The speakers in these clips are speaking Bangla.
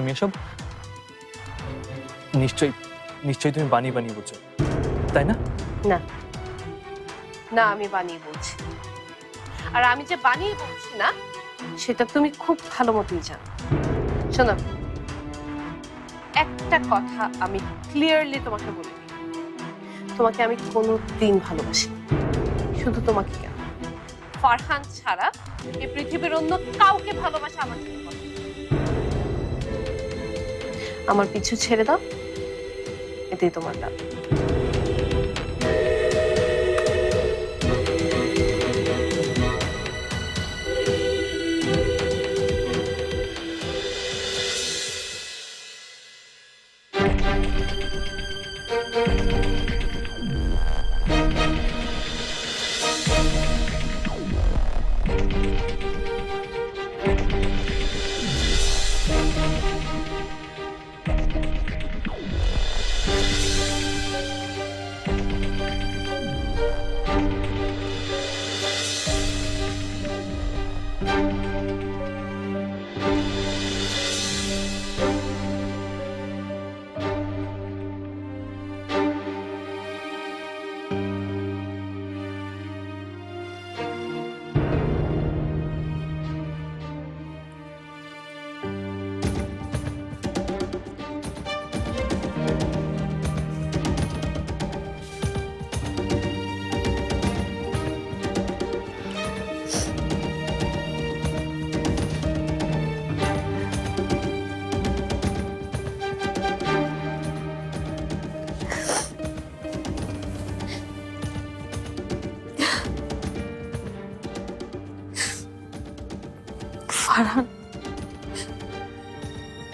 তুমি এসব নিশ্চয়ই নিশ্চয়ই তুমি বানিয়ে বানিয়ে বলছো, তাই না? না না, আমি বানিয়ে বলছি। আর আমি যে বানিয়ে বলছি না সেটা তুমি খুব ভালো মতোই জানো। শোনো, একটা কথা আমি ক্লিয়ারলি তোমাকে বলে দিই, তোমাকে আমি কোনোদিন ভালোবাসি, শুধু তোমাকে কেন, ফারহান ছাড়া এই পৃথিবীর অন্য কাউকে ভালোবাসা আমার জন্য কথা। আমার পিছু ছেড়ে দাও, এতেই তোমার লাভ। ফারহান,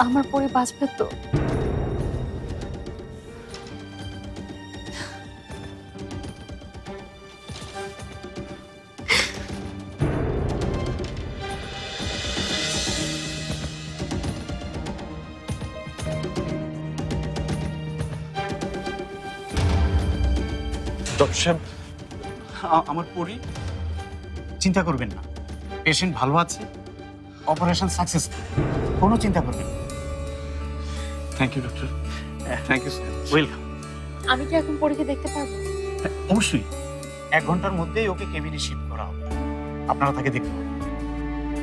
আমার পরে বাঁচবে তো? ডক্টর সাহেব, আমার পরি, চিন্তা করবেন না, পেশেন্ট ভালো আছে, অপারেশন সাকসেসফুল, কোনো চিন্তা করবেন না। Thank you doctor, thank you sir, welcome. আমি কি এখন পরীকে দেখতে পারবো? অবশ্যই 1 ঘন্টার মধ্যেই ওকে কেবিনে শিফট করা হবে, আপনারা তাকে দেখতে পাবেন।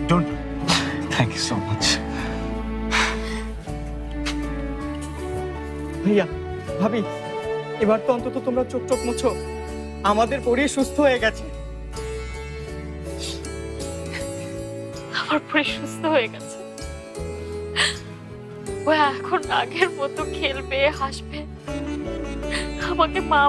Don't, thank you so much. ভাইয়া, ভাবি, এবার তো অন্তত তোমরা চোখ চোখ মুছো, আমাদের পরি সুস্থ হয়ে গেছে। আমার পরে সুস্থ হয়ে গেছে, ও এখন আগের মতো খেলবে, হাসবে, আমাকে মা